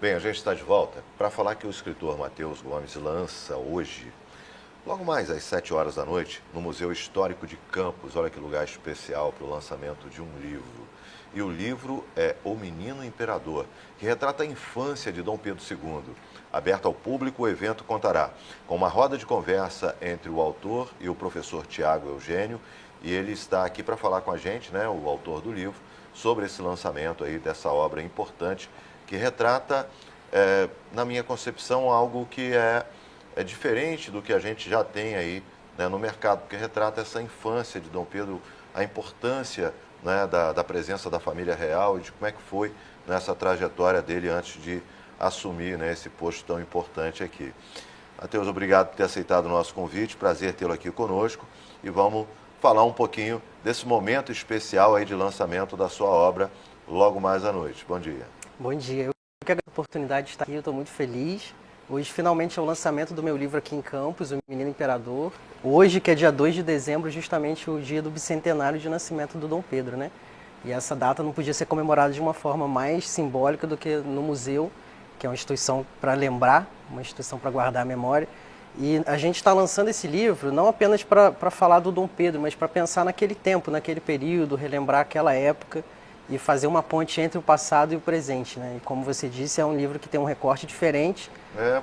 Bem, a gente está de volta para falar que o escritor Matheus Gomes lança hoje, logo mais às 7 horas da noite, no Museu Histórico de Campos. Olha que lugar especial para o lançamento de um livro. E o livro é O Menino Imperador, que retrata a infância de Dom Pedro II. Aberto ao público, o evento contará com uma roda de conversa entre o autor e o professor Tiago Eugênio. E ele está aqui para falar com a gente, né, o autor do livro, sobre esse lançamento aí dessa obra importante que retrata, na minha concepção, algo que é diferente do que a gente já tem aí, né, no mercado, porque retrata essa infância de Dom Pedro, a importância, né, da presença da família real e de como é que foi nessa trajetória dele antes de assumir, né, esse posto tão importante aqui. Matheus, obrigado por ter aceitado o nosso convite, prazer tê-lo aqui conosco e vamos falar um pouquinho desse momento especial aí de lançamento da sua obra logo mais à noite. Bom dia. Bom dia, eu quero a oportunidade de estar aqui, eu estou muito feliz. Hoje finalmente é o lançamento do meu livro aqui em Campos, O Menino Imperador. Hoje, que é dia 2 de dezembro, justamente o dia do bicentenário de nascimento do Dom Pedro, né? E essa data não podia ser comemorada de uma forma mais simbólica do que no museu, que é uma instituição para lembrar, uma instituição para guardar a memória. E a gente está lançando esse livro não apenas para falar do Dom Pedro, mas para pensar naquele tempo, naquele período, relembrar aquela época e fazer uma ponte entre o passado e o presente, né? E como você disse, é um livro que tem um recorte diferente.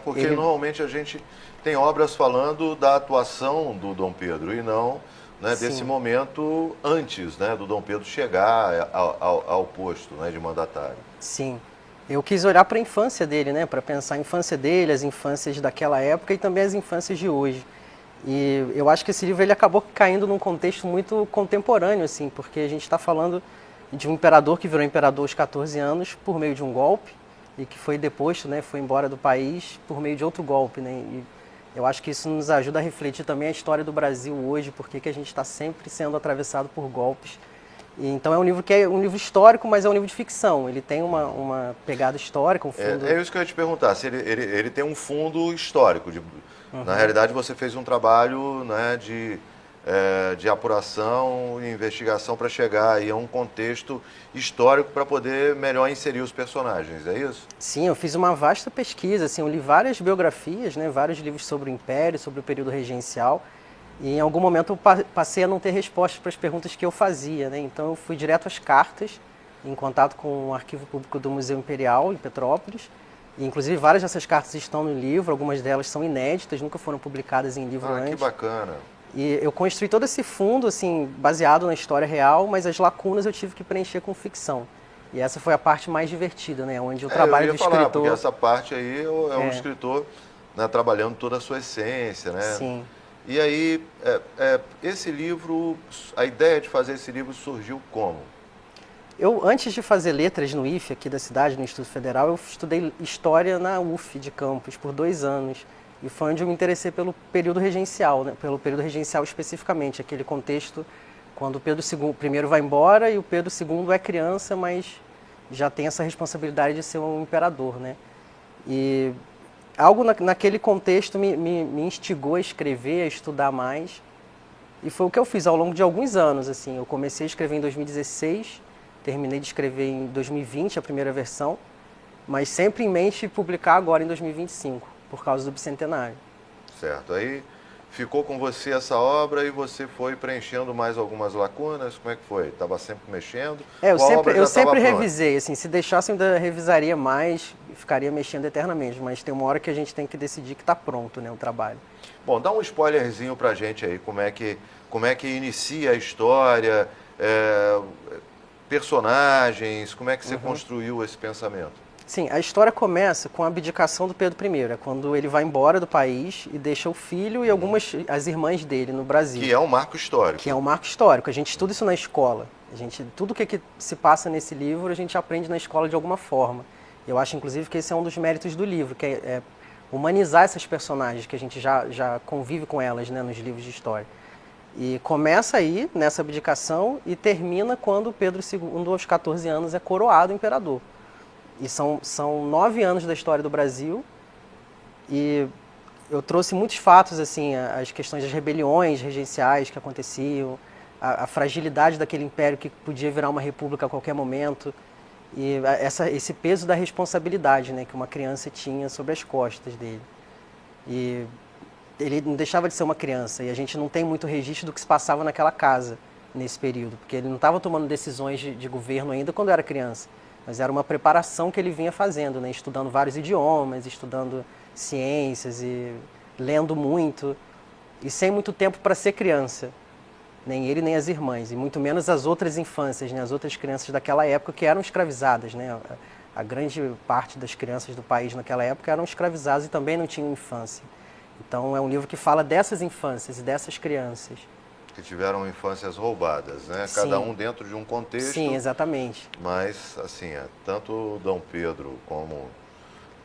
Porque normalmente a gente tem obras falando da atuação do Dom Pedro e não, né, desse momento antes, né, do Dom Pedro chegar ao posto, né, de mandatário. Sim. Eu quis olhar para a infância dele, né, para pensar a infância dele, as infâncias daquela época e também as infâncias de hoje. E eu acho que esse livro ele acabou caindo num contexto muito contemporâneo, assim, porque a gente está falando de um imperador que virou imperador aos 14 anos por meio de um golpe e que foi deposto, né, foi embora do país por meio de outro golpe, né. E eu acho que isso nos ajuda a refletir também a história do Brasil hoje, porque a gente está sempre sendo atravessado por golpes. Então é um livro que é um livro histórico, mas é um livro de ficção. Ele tem uma pegada histórica, um fundo... É isso que eu ia te perguntar, se ele tem um fundo histórico. Na realidade, você fez um trabalho, né, de apuração e investigação para chegar aí a um contexto histórico para poder melhor inserir os personagens, é isso? Sim, eu fiz uma vasta pesquisa, assim, eu li várias biografias, né, vários livros sobre o Império, sobre o período regencial. E em algum momento eu passei a não ter respostas para as perguntas que eu fazia, né? Então eu fui direto às cartas, em contato com o Arquivo Público do Museu Imperial, em Petrópolis. E, inclusive várias dessas cartas estão no livro, algumas delas são inéditas, nunca foram publicadas em livro antes. Que bacana! E eu construí todo esse fundo, assim, baseado na história real, mas as lacunas eu tive que preencher com ficção. E essa foi a parte mais divertida, né? Onde o trabalho do escritor... Porque essa parte aí é um escritor, né, trabalhando toda a sua essência, né? Sim. E aí, esse livro, a ideia de fazer esse livro surgiu como? Eu, antes de fazer letras no IFE, aqui da cidade, no Instituto Federal, eu estudei História na UF de Campos por 2 anos. E foi onde eu me interessei pelo período regencial, né? Pelo período regencial especificamente, aquele contexto quando o Pedro I vai embora e o Pedro II é criança, mas já tem essa responsabilidade de ser um imperador, né? E algo naquele contexto me instigou a escrever, a estudar mais. E foi o que eu fiz ao longo de alguns anos, assim. Eu comecei a escrever em 2016, terminei de escrever em 2020, a primeira versão, mas sempre em mente publicar agora em 2025, por causa do bicentenário. Certo. Aí ficou com você essa obra e você foi preenchendo mais algumas lacunas? Como é que foi? Estava sempre mexendo? Eu sempre revisei, assim, se deixasse eu ainda revisaria mais, ficaria mexendo eternamente, mas tem uma hora que a gente tem que decidir que está pronto, né, o trabalho. Bom, dá um spoilerzinho pra gente aí, como é que inicia a história, personagens, como é que você construiu esse pensamento? Sim, a história começa com a abdicação do Pedro I, é quando ele vai embora do país e deixa o filho e as irmãs dele no Brasil. Que é um marco histórico. Que é um marco histórico. A gente estuda isso na escola. Tudo que se passa nesse livro a gente aprende na escola de alguma forma. Eu acho, inclusive, que esse é um dos méritos do livro, que é humanizar essas personagens, que a gente já convive com elas, né, nos livros de história. E começa aí, nessa abdicação, e termina quando Pedro II, aos 14 anos, é coroado imperador. E são 9 anos da história do Brasil, e eu trouxe muitos fatos, assim, as questões das rebeliões regenciais que aconteciam, a fragilidade daquele império que podia virar uma república a qualquer momento. E esse peso da responsabilidade, né, que uma criança tinha sobre as costas dele. E ele não deixava de ser uma criança, e a gente não tem muito registro do que se passava naquela casa nesse período, porque ele não estava tomando decisões de governo ainda quando era criança, mas era uma preparação que ele vinha fazendo, né, estudando vários idiomas, estudando ciências e lendo muito, e sem muito tempo para ser criança. Nem ele, nem as irmãs, e muito menos as outras infâncias, né, as outras crianças daquela época que eram escravizadas, né? A grande parte das crianças do país naquela época eram escravizadas e também não tinham infância. Então é um livro que fala dessas infâncias e dessas crianças. Que tiveram infâncias roubadas, né? Sim. Cada um dentro de um contexto. Sim, exatamente. Mas, assim, tanto Dom Pedro como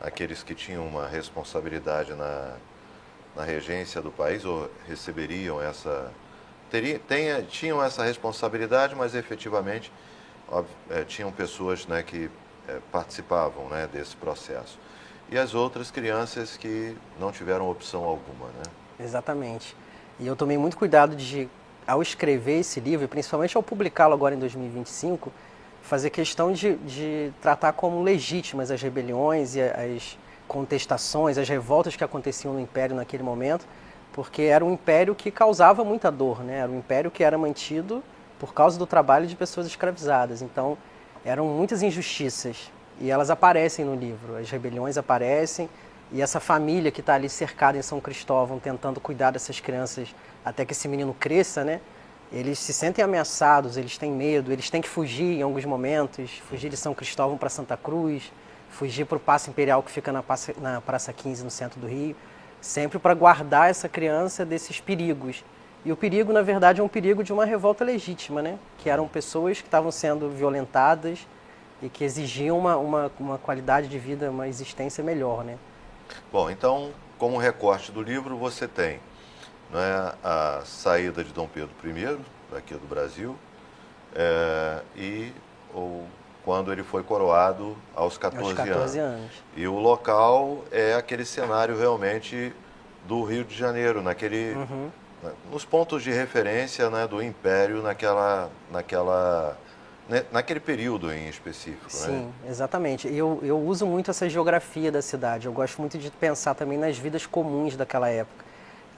aqueles que tinham uma responsabilidade na regência do país, ou receberiam essa... tinham essa responsabilidade, mas efetivamente tinham pessoas, né, que participavam, né, desse processo. E as outras crianças que não tiveram opção alguma, né? Exatamente. E eu tomei muito cuidado ao escrever esse livro, e principalmente ao publicá-lo agora em 2025, fazer questão de tratar como legítimas as rebeliões e as contestações, as revoltas que aconteciam no Império naquele momento, porque era um império que causava muita dor, né? Era um império que era mantido por causa do trabalho de pessoas escravizadas. Então, eram muitas injustiças e elas aparecem no livro. As rebeliões aparecem e essa família que está ali cercada em São Cristóvão, tentando cuidar dessas crianças até que esse menino cresça, né? Eles se sentem ameaçados, eles têm medo, eles têm que fugir em alguns momentos, fugir de São Cristóvão para Santa Cruz, fugir para o Paço Imperial que fica na Praça 15, no centro do Rio, sempre para guardar essa criança desses perigos. E o perigo, na verdade, é um perigo de uma revolta legítima, né? Que eram pessoas que estavam sendo violentadas e que exigiam uma qualidade de vida, uma existência melhor, né? Bom, então, como recorte do livro, você tem, né, a saída de Dom Pedro I, daqui do Brasil, quando ele foi coroado aos 14 anos. E o local é aquele cenário realmente do Rio de Janeiro, nos pontos de referência, né, do Império naquele período em específico. Sim, né? Exatamente. Eu uso muito essa geografia da cidade. Eu gosto muito de pensar também nas vidas comuns daquela época.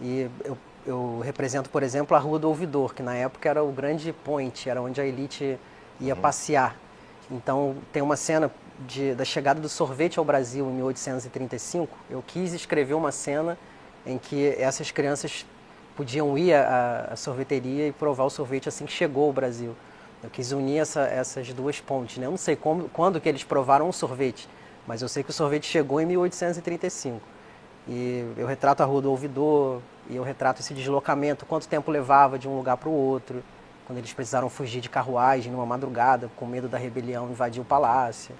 E eu represento, por exemplo, a Rua do Ouvidor, que na época era o grande point, era onde a elite ia passear. Então, tem uma cena da chegada do sorvete ao Brasil em 1835. Eu quis escrever uma cena em que essas crianças podiam ir à sorveteria e provar o sorvete assim que chegou ao Brasil. Eu quis unir essas duas pontes, né? Eu não sei quando que eles provaram o sorvete, mas eu sei que o sorvete chegou em 1835. E eu retrato a Rua do Ouvidor, e eu retrato esse deslocamento, quanto tempo levava de um lugar para o outro, quando eles precisaram fugir de carruagem numa madrugada, com medo da rebelião invadir o palácio.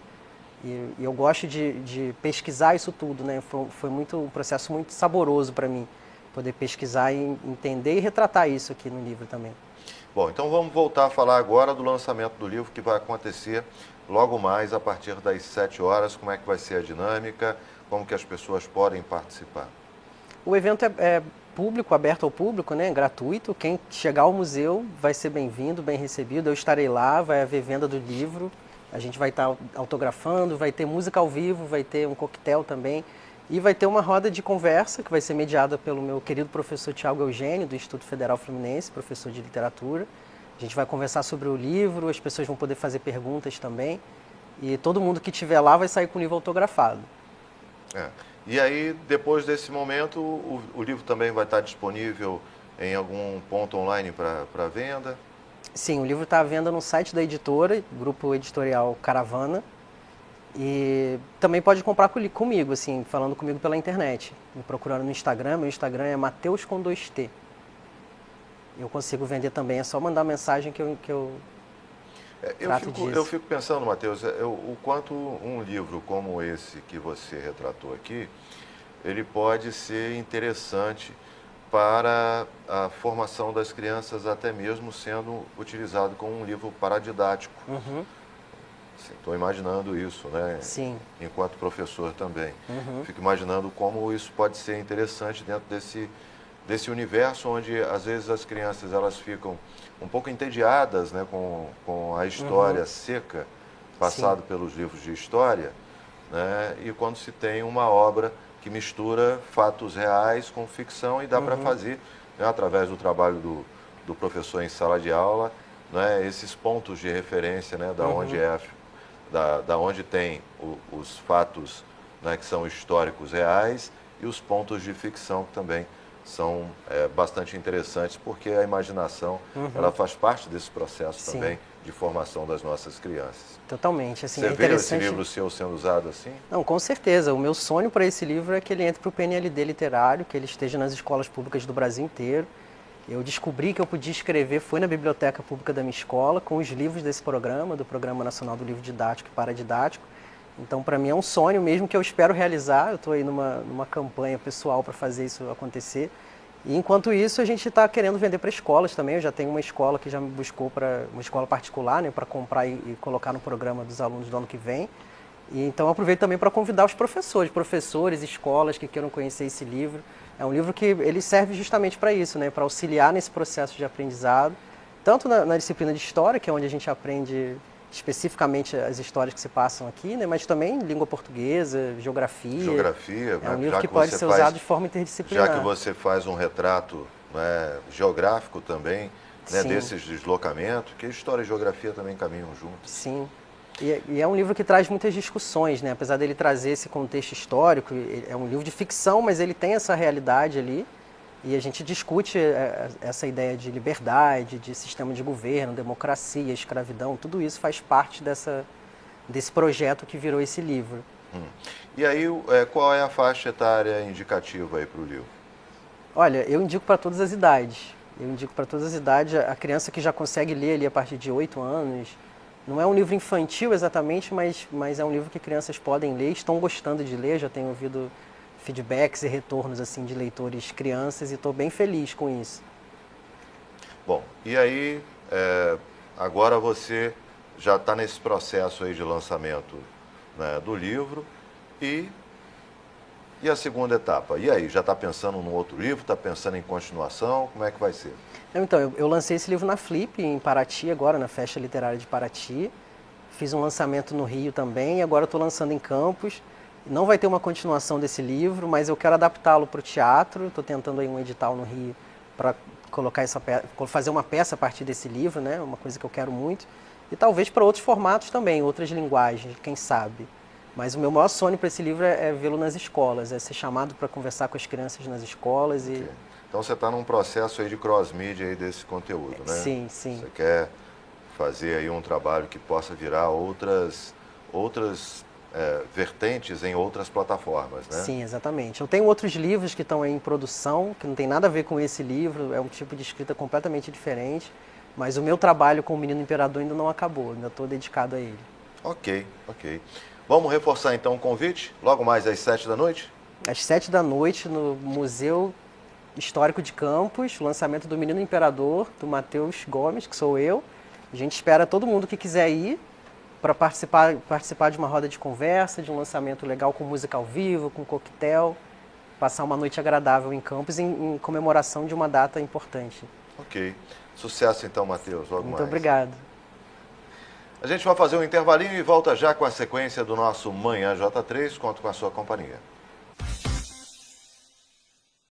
E eu gosto de pesquisar isso tudo, né? Foi um processo muito saboroso para mim, poder pesquisar e entender e retratar isso aqui no livro também. Bom, então vamos voltar a falar agora do lançamento do livro, que vai acontecer logo mais a partir das 7 horas. Como é que vai ser a dinâmica, como que as pessoas podem participar? O evento é público, aberto ao público, né? Gratuito. Quem chegar ao museu vai ser bem-vindo, bem recebido. Eu estarei lá, vai haver venda do livro. A gente vai estar autografando, vai ter música ao vivo, vai ter um coquetel também. E vai ter uma roda de conversa que vai ser mediada pelo meu querido professor Tiago Eugênio, do Instituto Federal Fluminense, professor de literatura. A gente vai conversar sobre o livro, as pessoas vão poder fazer perguntas também. E todo mundo que estiver lá vai sair com o livro autografado. E aí, depois desse momento, o livro também vai estar disponível em algum ponto online para venda? Sim, o livro está à venda no site da editora, Grupo Editorial Caravana. E também pode comprar comigo, assim, falando comigo pela internet. Me procurando no Instagram, meu Instagram é Mateus com 2T. Eu consigo vender também, é só mandar mensagem que eu trato disso. Eu fico pensando, Mateus, o quanto um livro como esse que você retratou aqui, ele pode ser interessante para a formação das crianças, até mesmo sendo utilizado como um livro paradidático. Estou imaginando isso, né? Sim. Enquanto professor também. Fico imaginando como isso pode ser interessante dentro desse universo onde, às vezes, as crianças elas ficam um pouco entediadas, né, com a história seca, passado pelos livros de história, né? E quando se tem uma obra que mistura fatos reais com ficção e dá para fazer, né, através do trabalho do professor em sala de aula, né, esses pontos de referência, né, da onde tem os fatos, né, que são históricos reais e os pontos de ficção que também são bastante interessantes, porque a imaginação ela faz parte desse processo também de formação das nossas crianças. Totalmente. Assim, Você vê esse livro seu sendo usado assim? Não, com certeza. O meu sonho para esse livro é que ele entre para o PNLD literário, que ele esteja nas escolas públicas do Brasil inteiro. Eu descobri que eu podia escrever, foi na biblioteca pública da minha escola, com os livros desse programa, do Programa Nacional do Livro Didático e Paradidático. Então, para mim é um sonho mesmo que eu espero realizar. Eu estou aí numa campanha pessoal para fazer isso acontecer. E enquanto isso, a gente está querendo vender para escolas também. Eu já tenho uma escola que já me buscou uma escola particular, né, para comprar e colocar no programa dos alunos do ano que vem. E então eu aproveito também para convidar os professores, escolas que queiram conhecer esse livro. É um livro que ele serve justamente para isso, né, para auxiliar nesse processo de aprendizado, tanto na disciplina de história, que é onde a gente aprende especificamente as histórias que se passam aqui, né, mas também língua portuguesa, geografia. Geografia, é um livro que pode ser usado de forma interdisciplinar. Já que você faz um retrato, né, geográfico também, né, desses deslocamentos, que história e geografia também caminham juntos. Sim. E é um livro que traz muitas discussões, né? Apesar dele trazer esse contexto histórico, é um livro de ficção, mas ele tem essa realidade ali. E a gente discute essa ideia de liberdade, de sistema de governo, democracia, escravidão, tudo isso faz parte desse projeto que virou esse livro. E aí, qual é a faixa etária indicativa aí para o livro? Olha, eu indico para todas as idades. Eu indico para todas as idades. A criança que já consegue ler ali a partir de 8 anos. Não é um livro infantil exatamente, mas é um livro que crianças podem ler, estão gostando de ler. Já tenho ouvido feedbacks e retornos assim de leitores crianças e estou bem feliz com isso. Bom, e aí, agora você já está nesse processo aí de lançamento, né, do livro e a segunda etapa? E aí, já está pensando num outro livro, está pensando em continuação, como é que vai ser? Então, eu lancei esse livro na Flip, em Paraty, agora na Festa Literária de Paraty. Fiz um lançamento no Rio também, e agora estou lançando em Campos. Não vai ter uma continuação desse livro, mas eu quero adaptá-lo para o teatro. Estou tentando aí um edital no Rio para fazer uma peça a partir desse livro, né? Uma coisa que eu quero muito. E talvez para outros formatos também, outras linguagens, quem sabe. Mas o meu maior sonho para esse livro é vê-lo nas escolas, é ser chamado para conversar com as crianças nas escolas. Okay. Então você está num processo aí de cross-mídia aí desse conteúdo, né? Sim, sim. Você quer fazer aí um trabalho que possa virar outras vertentes em outras plataformas, né? Sim, exatamente. Eu tenho outros livros que estão aí em produção, que não tem nada a ver com esse livro, é um tipo de escrita completamente diferente, mas o meu trabalho com o Menino Imperador ainda não acabou, ainda estou dedicado a ele. Ok. Vamos reforçar então o convite, logo mais às 7 da noite? Às 7 da noite, no Museu Histórico de Campos, o lançamento do Menino Imperador, do Matheus Gomes, que sou eu. A gente espera todo mundo que quiser ir para participar de uma roda de conversa, de um lançamento legal com música ao vivo, com coquetel, passar uma noite agradável em Campos em comemoração de uma data importante. Ok. Sucesso então, Matheus, logo mais. Muito obrigado. A gente vai fazer um intervalinho e volta já com a sequência do nosso Manhã J3. Conto com a sua companhia.